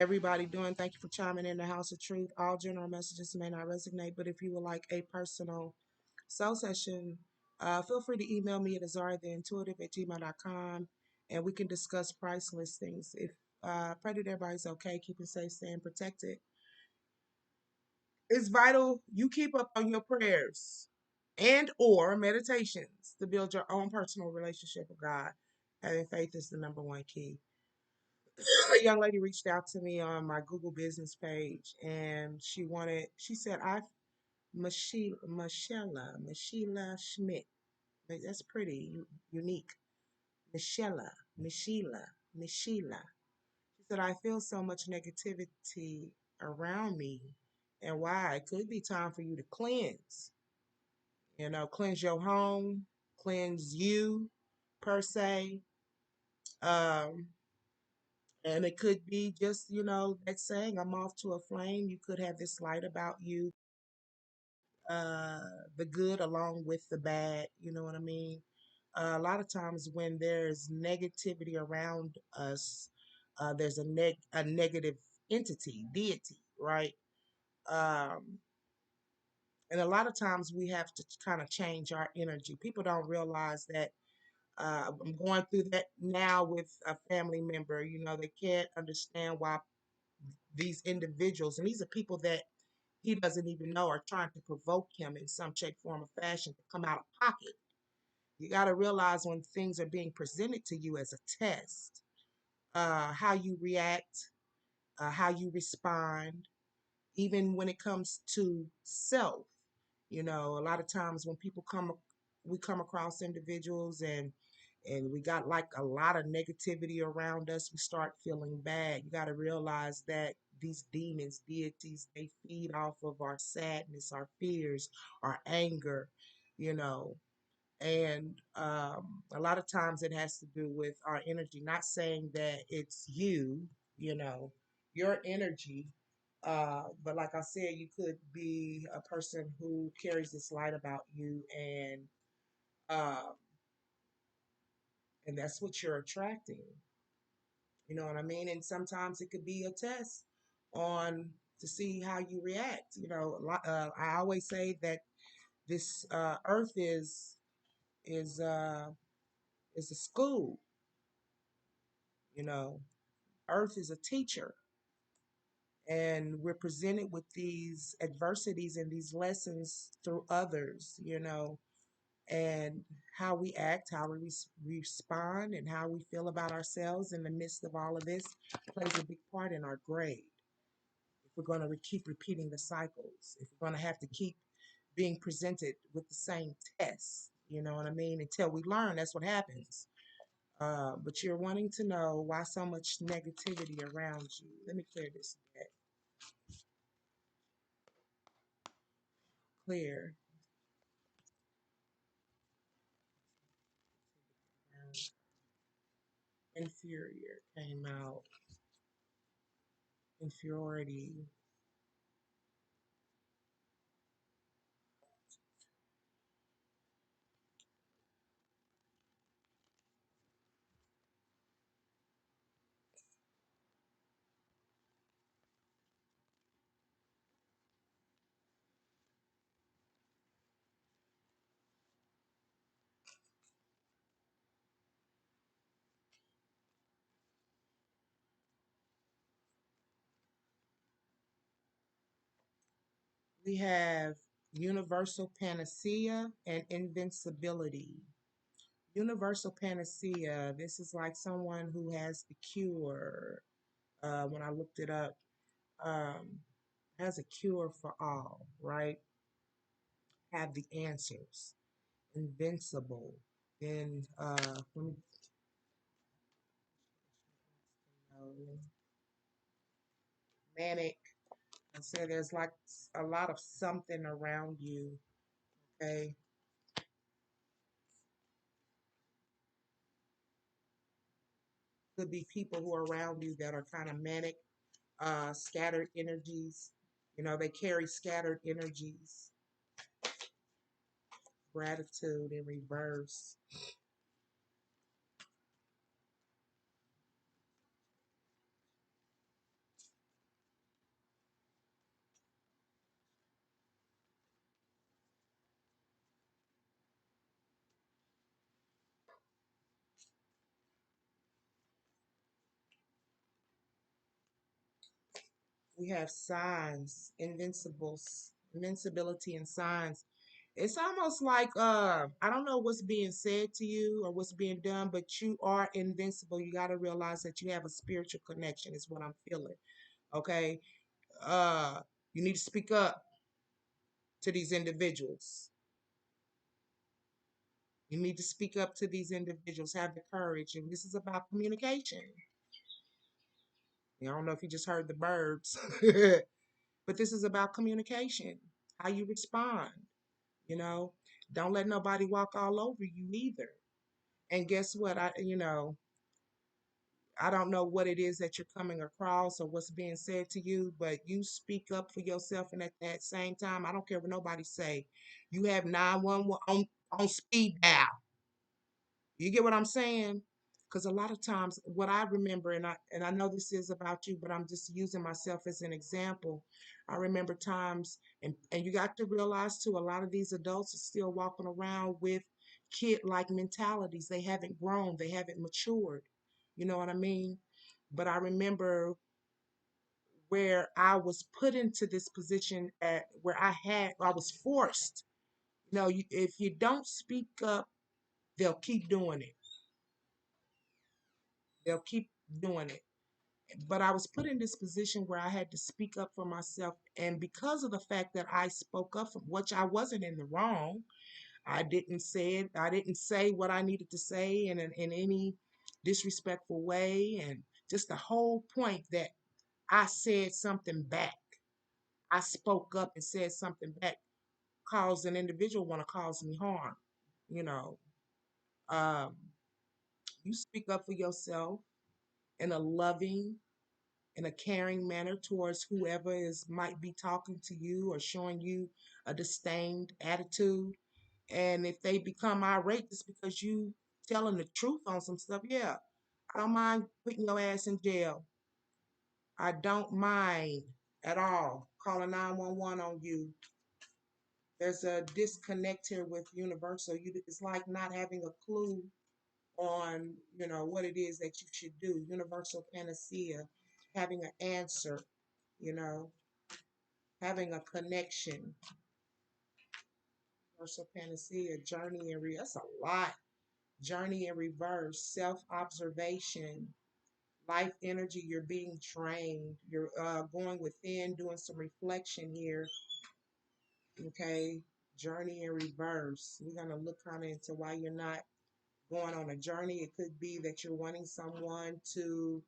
Everybody doing? Thank you for chiming in the House of Truth. All general messages may not resonate, but if you would like a personal soul session, feel free to email me at AZARIATHEINTUITIVE@gmail.com and we can discuss price listings. If pray that everybody's okay, keeping safe, staying protected. It's vital you keep up on your prayers and or meditations to build your own personal relationship with God. Having faith is the number one key. A young lady reached out to me on my Google business page and she said, Michelle Schmidt. That's pretty unique. Michelle. She said, I feel so much negativity around me and why it could be time for you to cleanse. Cleanse your home, cleanse you per se. Um, And it could be just, that saying, I'm off to a flame. You could have this light about you, uh, the good along with the bad. You know what I mean? A lot of times when there's negativity around us, there's a negative entity, deity, right? Um, and a lot of times we have to kind of change our energy. People don't realize that I'm going through that now with a family member. They can't understand why these individuals, and these are people that he doesn't even know are trying to provoke him in some shape, form, or fashion to come out of pocket. You got to realize when things are being presented to you as a test, how you react, how you respond, even when it comes to self. A lot of times when we come across individuals and we got like a lot of negativity around us, we start feeling bad. You got to realize that these demons, deities, they feed off of our sadness, our fears, our anger, you know. And a lot of times it has to do with our energy. Not saying that it's you know, your energy, but like I said, you could be a person who carries this light about you, um, and that's what you're attracting. You know what I mean? And sometimes it could be a test on to see how you react. I always say that this earth is uh, is a school. You know, earth is a teacher, and we're presented with these adversities and these lessons through others. And how we act, how we respond, and how we feel about ourselves in the midst of all of this plays a big part in our grade. If we're going to keep repeating the cycles, if we're going to have to keep being presented with the same tests, you know what I mean? Until we learn, that's what happens. But you're wanting to know why so much negativity around you. Let me clear this deck. Clear. Inferior came out. Inferiority. We have universal panacea and invincibility. Universal panacea, this is like someone who has the cure. When I looked it up, um, has a cure for all, right? Have the answers. Invincible. Then, let me know. Manic. I said there's like a lot of something around you, okay? Could be people who are around you that are kind of manic, scattered energies. They carry scattered energies. Gratitude in reverse. We have signs, invincibility and signs. It's almost like I don't know what's being said to you or what's being done, but you are invincible. You got to realize that you have a spiritual connection, is what I'm feeling. Okay. Uh you need to speak up to these individuals. You need to speak up to these individuals. Have the courage. And this is about communication. I don't know if you just heard the birds, but this is about communication, how you respond. You know, don't let nobody walk all over you either. And guess what? I don't know what it is that you're coming across or what's being said to you, but you speak up for yourself. And at that same time, I don't care what nobody say. You have 911 on speed dial. You get what I'm saying? Because a lot of times, what I remember, and I know this is about you, but I'm just using myself as an example. I remember times, and you got to realize too, a lot of these adults are still walking around with kid-like mentalities. They haven't grown, they haven't matured. You know what I mean? But I remember where I was put into this position at where I was forced. If you don't speak up, they'll keep doing it. They'll keep doing it. But I was put in this position where I had to speak up for myself. And because of the fact that I spoke up, from which I wasn't in the wrong, I didn't say it. I didn't say what I needed to say in any disrespectful way. And just the whole point that I said something back. I spoke up and said something back, caused an individual want to cause me harm. You know, um, you speak up for yourself in a loving, in a caring manner towards whoever is might be talking to you or showing you a disdained attitude. And if they become irate just because you telling the truth on some stuff, yeah, I don't mind putting your ass in jail. I don't mind at all calling 911 on you. There's a disconnect here with universal. It's like not having a clue on, what it is that you should do. Universal panacea, having an answer, you know, having a connection. Universal panacea, that's a lot. Journey in reverse, self-observation, life energy, you're being trained. You're going within, doing some reflection here. Okay. Journey in reverse. We're going to look kind of into why you're not going on a journey. It could be that you're wanting someone to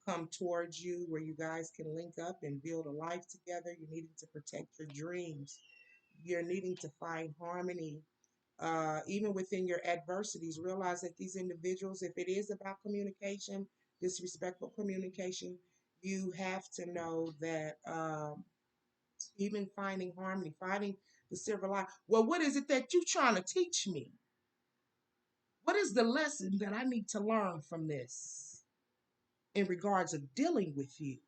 come towards you where you guys can link up and build a life together. You're needing to protect your dreams. You're needing to find harmony. Even within your adversities, realize that these individuals, if it is about communication, disrespectful communication, you have to know that even finding harmony, finding the silver line. Well, what is it that you're trying to teach me? What is the lesson that I need to learn from this in regards of dealing with you?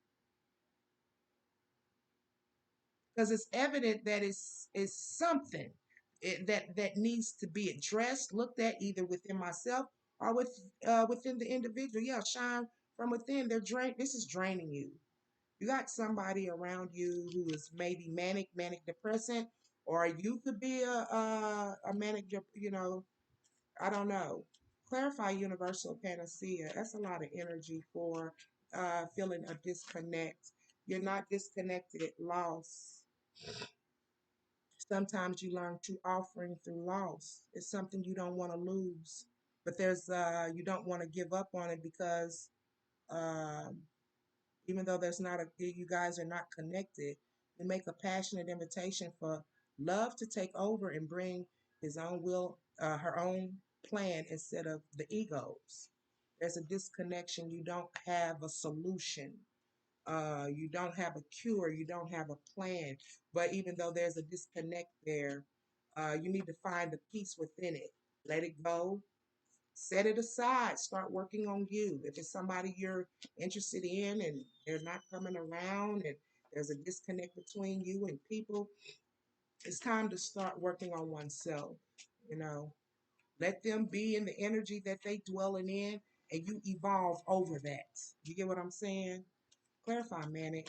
Because it's evident that it's something that needs to be addressed, looked at either within myself or within the individual. Yeah, shine from within. This is draining you. You got somebody around you who is maybe manic depressant, or you could be a manic, I don't know. Clarify universal panacea. That's a lot of energy for feeling a disconnect. You're not disconnected, lost. Sometimes you learn true offering through loss. It's something you don't want to lose, but you don't want to give up on it because um, even though you guys are not connected, you make a passionate invitation for love to take over and bring his own will, her own plan instead of the egos. There's a disconnection. You don't have a solution. You don't have a cure. You don't have a plan. But even though there's a disconnect there, you need to find the peace within it. Let it go. Set it aside. Start working on you. If it's somebody you're interested in and they're not coming around and there's a disconnect between you and people, it's time to start working on oneself. You know, let them be in the energy that they dwelling in and you evolve over that. You get what I'm saying? Clarify, Manic.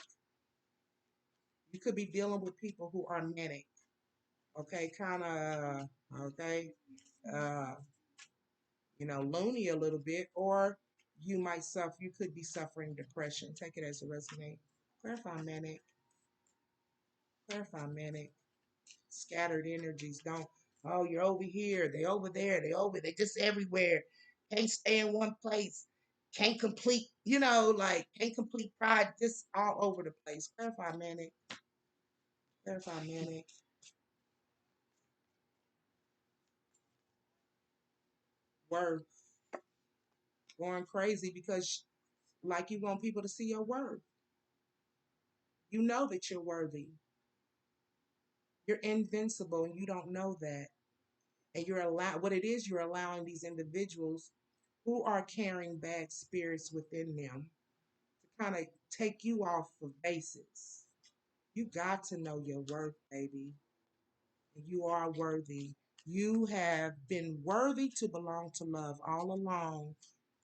You could be dealing with people who are manic, okay, kind of, okay, uh, loony a little bit, or you could be suffering depression. Take it as a resonate. Clarify manic, clarify manic. Scattered energies don't, oh, you're over here, they over there, they just everywhere. Can't stay in one place. Can't complete, like can't complete pride, just all over the place. Clarify manic, clarify manic. Worth, going crazy because like you want people to see your worth. You know that you're worthy. You're invincible and you don't know that. And what it is, you're allowing these individuals who are carrying bad spirits within them to kind of take you off of basis. You got to know your worth, baby. You are worthy. You have been worthy to belong to love all along.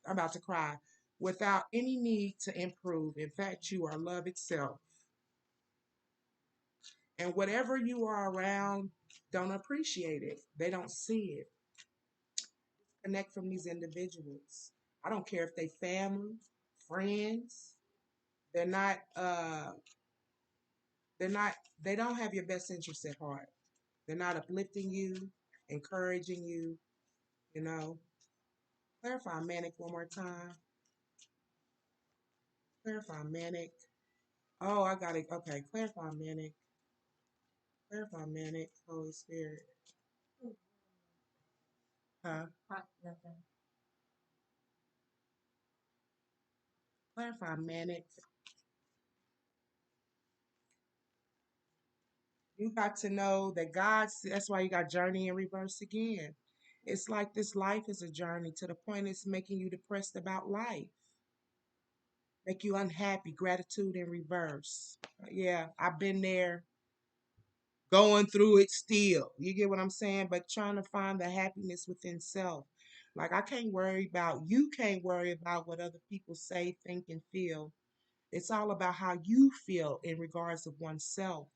I'm about to cry. Without any need to improve. In fact, you are love itself. And whatever you are around, don't appreciate it. They don't see it. Connect from these individuals. I don't care if they family, friends. They're not. They're not. They don't have your best interest at heart. They're not uplifting you, encouraging you. You know. Clarify manic one more time. Clarify manic. Oh, I got it. Okay. Clarify manic. Clarify manic. Holy Spirit. Huh? Clarify manic. You got to know that that's why you got journey in reverse again. It's like this life is a journey to the point it's making you depressed about life, make you unhappy, gratitude in reverse. Yeah, I've been there going through it still. You get what I'm saying? But trying to find the happiness within self. Like you can't worry about what other people say, think, and feel. It's all about how you feel in regards of oneself.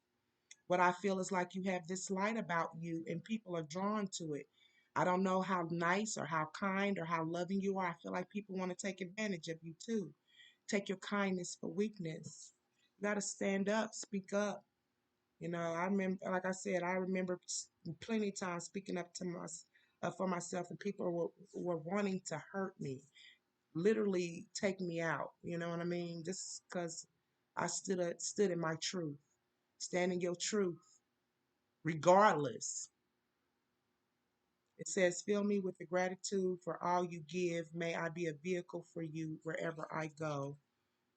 What I feel is like you have this light about you and people are drawn to it. I don't know how nice or how kind or how loving you are. I feel like people want to take advantage of you too. Take your kindness for weakness. You got to stand up, speak up. I remember, like I said, I remember plenty of times speaking up for myself, and people were wanting to hurt me, literally take me out. You know what I mean? Just because I stood in my truth. Stand in your truth regardless. It says, fill me with the gratitude for all you give. May I be a vehicle for you wherever I go.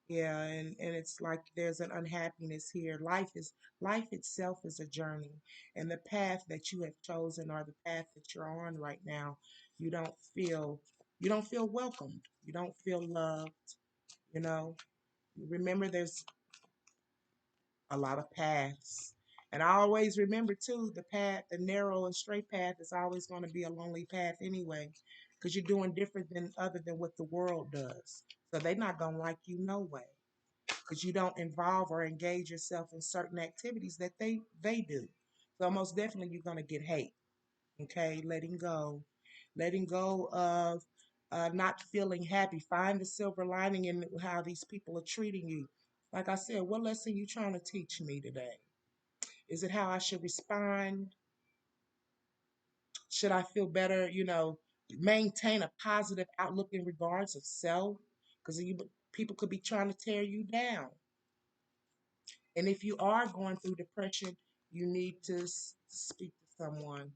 Yeah, and it's like there's an unhappiness here. Life itself is a journey. And the path that you have chosen or the path that you're on right now, you don't feel you don't feel welcomed. You don't feel loved, you know. Remember there's a lot of paths. And I always remember too, the narrow and straight path is always going to be a lonely path anyway, because you're doing different than other than what the world does. So they're not going to like you no way, because you don't involve or engage yourself in certain activities that they do. So most definitely you're going to get hate. Okay, letting go of not feeling happy. Find the silver lining in how these people are treating you. Like I said, what lesson you trying to teach me today? Is it how I should respond? Should I feel better? Maintain a positive outlook in regards of self, because people could be trying to tear you down. And if you are going through depression, you need to speak to someone.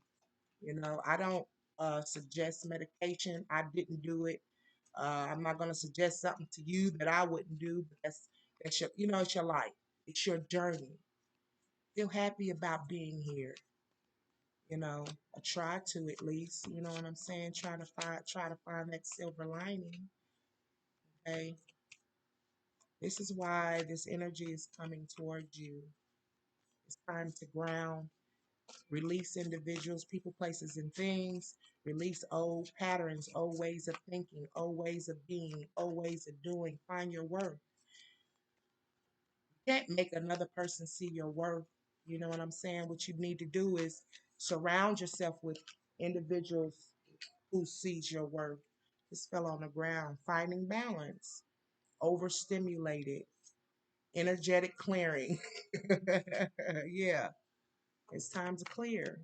I don't suggest medication. I didn't do it. I'm not going to suggest something to you that I wouldn't do, but that's it's your life. It's your journey. Feel happy about being here. I try to at least, you know what I'm saying? Try to find that silver lining. Okay. This is why this energy is coming towards you. It's time to ground, release individuals, people, places, and things, release old patterns, old ways of thinking, old ways of being, old ways of doing. Find your worth. Can't make another person see your worth. You know what I'm saying? What you need to do is surround yourself with individuals who sees your worth. Just fell on the ground, finding balance, overstimulated, energetic clearing. Yeah, it's time to clear.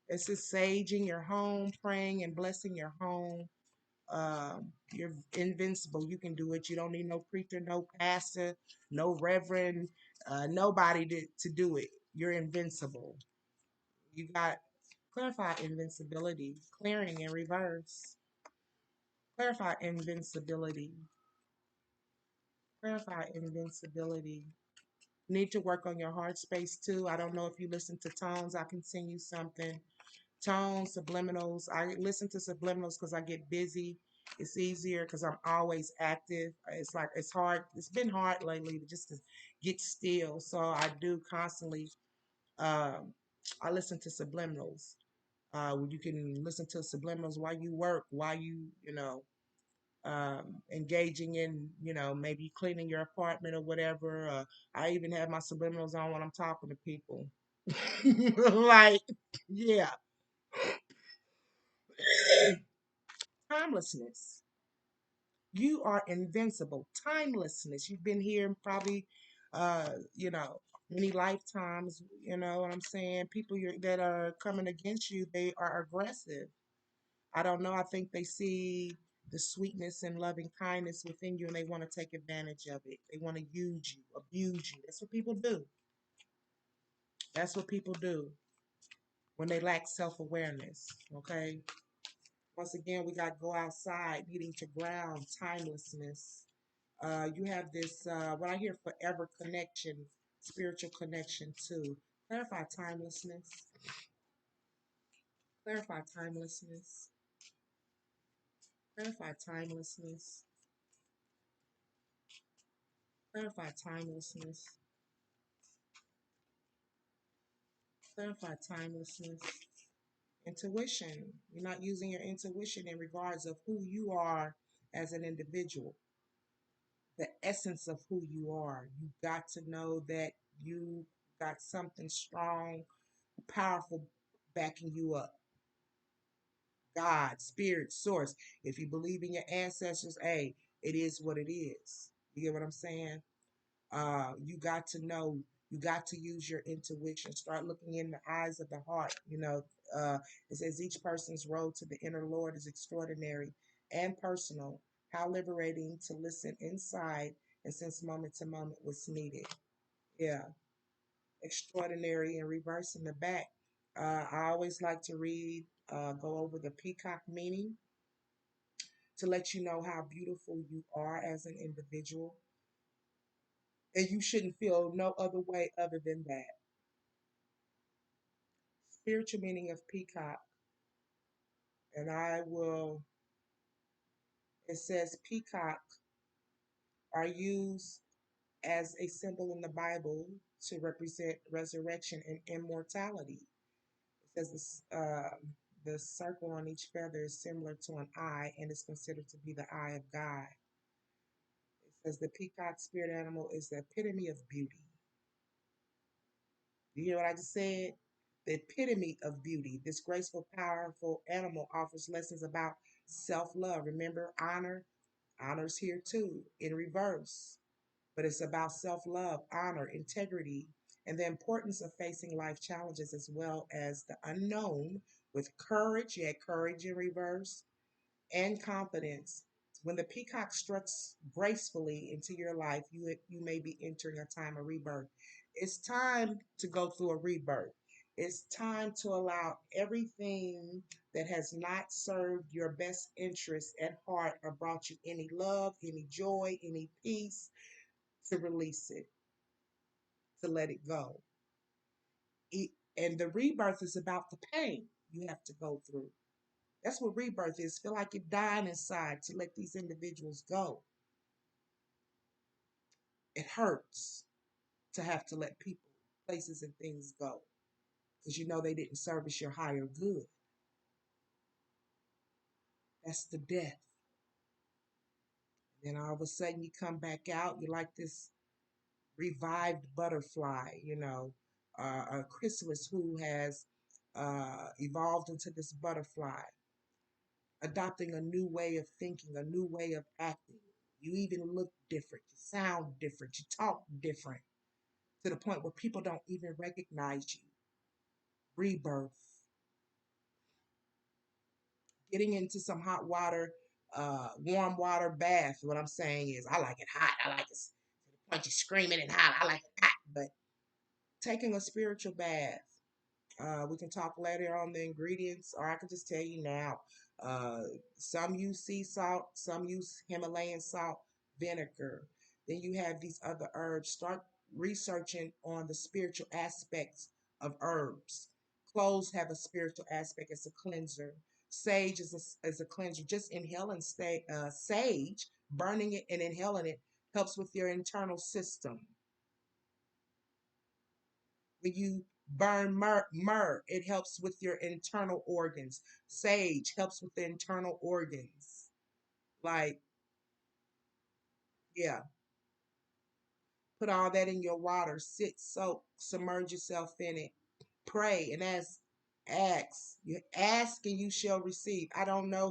It's just saging your home, praying and blessing your home. You're invincible. You can do it. You don't need no preacher, no pastor, no reverend, nobody to do it. You're invincible. You got clarify invincibility, clearing in reverse. Clarify invincibility. Clarify invincibility. Need to work on your heart space too. I don't know if you listen to tones. I can send you something. Tones, subliminals. I listen to subliminals because I get busy. It's easier because I'm always active. It's like it's hard. It's been hard lately to just to get still. So I do constantly. Um, I listen to subliminals. You can listen to subliminals while you work, while engaging in, maybe cleaning your apartment or whatever. I even have my subliminals on when I'm talking to people. Like, yeah, timelessness. You are invincible. Timelessness. You've been here probably, uh, you know, many lifetimes. You know what I'm saying? People that are coming against you, they are aggressive. I don't know. I think they see the sweetness and loving kindness within you and they want to take advantage of it. They want to use you, abuse you. That's what people do. That's what people do when they lack self awareness. Okay. Once again, we got to go outside, needing to ground timelessness. You have this, what I hear, forever connection, spiritual connection too. Clarify timelessness. Clarify timelessness. Clarify timelessness. Clarify timelessness. Clarify timelessness. Intuition. You're not using your intuition in regards of who you are as an individual, the essence of who you are. You got to know that you got something strong, powerful backing you up. God, spirit, source. If you believe in your ancestors, hey, it is what it is. You get what I'm saying? You got to know, you got to use your intuition. Start looking in the eyes of the heart. It says each person's road to the inner Lord is extraordinary and personal. How liberating to listen inside and sense moment to moment what's needed. Yeah, extraordinary and reverse in the back. I always like to read, go over the peacock meaning to let you know how beautiful you are as an individual. And you shouldn't feel no other way other than that. Spiritual meaning of peacock. And it says peacock are used as a symbol in the Bible to represent resurrection and immortality. It says the circle on each feather is similar to an eye and is considered to be the eye of God. It says the peacock spirit animal is the epitome of beauty. You hear what I just said? The epitome of beauty. This graceful, powerful animal offers lessons about self love. Remember, honor. Honor's here too, in reverse. But it's about self love, honor, integrity, and the importance of facing life challenges as well as the unknown with courage. You had courage in reverse and confidence. When the peacock struts gracefully into your life, you may be entering a time of rebirth. It's time to go through a rebirth. It's time to allow everything that has not served your best interest at heart or brought you any love, any joy, any peace, to release it, to let it go. And the rebirth is about the pain you have to go through. That's what rebirth is. Feel like you're dying inside to let these individuals go. It hurts to have to let people, places, and things go because you know they didn't service your higher good. That's the death. And then all of a sudden you come back out. You're like this. revived butterfly, a chrysalis who has evolved into this butterfly, adopting a new way of thinking, a new way of acting. You even look different, you sound different, you talk different, to the point where people don't even recognize you. Rebirth, getting into some hot water, warm water bath. What I'm saying is, I like it hot. I like it to the point you're screaming and hot. I like it hot, but taking a spiritual bath. We can talk later on the ingredients, or I can just tell you now. Uh, some use sea salt, some use Himalayan salt, vinegar. Then you have these other herbs. Start researching on the spiritual aspects of herbs. Cloves have a spiritual aspect as a cleanser. Sage is a cleanser. Just inhaling sage, burning it and inhaling it helps with your internal system. When you burn myrrh, it helps with your internal organs. Sage helps with the internal organs. Like, yeah, put all that in your water. Sit, soak, submerge yourself in it. Pray and ask. Ask. You ask and you shall receive. I don't know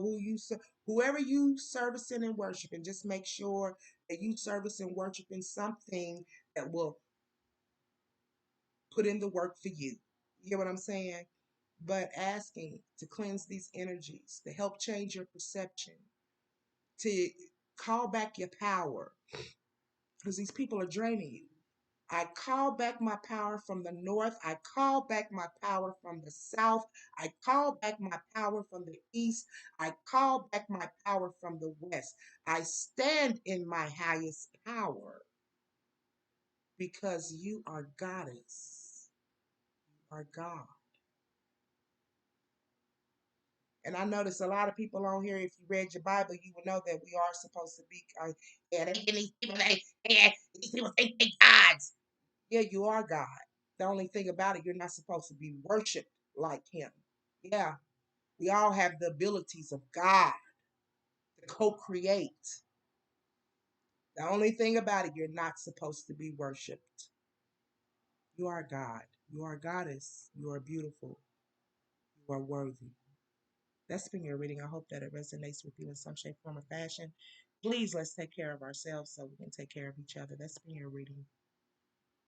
whoever you servicing and worshiping. Just make sure that you service and worshiping something that will put in the work for you. You get what I'm saying? But asking to cleanse these energies, to help change your perception, to call back your power, because these people are draining you. I call back my power from the north. I call back my power from the south. I call back my power from the east. I call back my power from the west. I stand in my highest power because you are goddess. You are God. And I notice a lot of people on here, if you read your Bible, you will know that we are supposed to be, yeah, these people, these people think they gods. Yeah, you are God. The only thing about it, you're not supposed to be worshiped like him. Yeah, we all have the abilities of God to co-create. The only thing about it, you're not supposed to be worshiped. You are God. You are goddess. You are beautiful. You are worthy. That's been your reading. I hope that it resonates with you in some shape, form, or fashion. Please let's take care of ourselves so we can take care of each other. That's been your reading.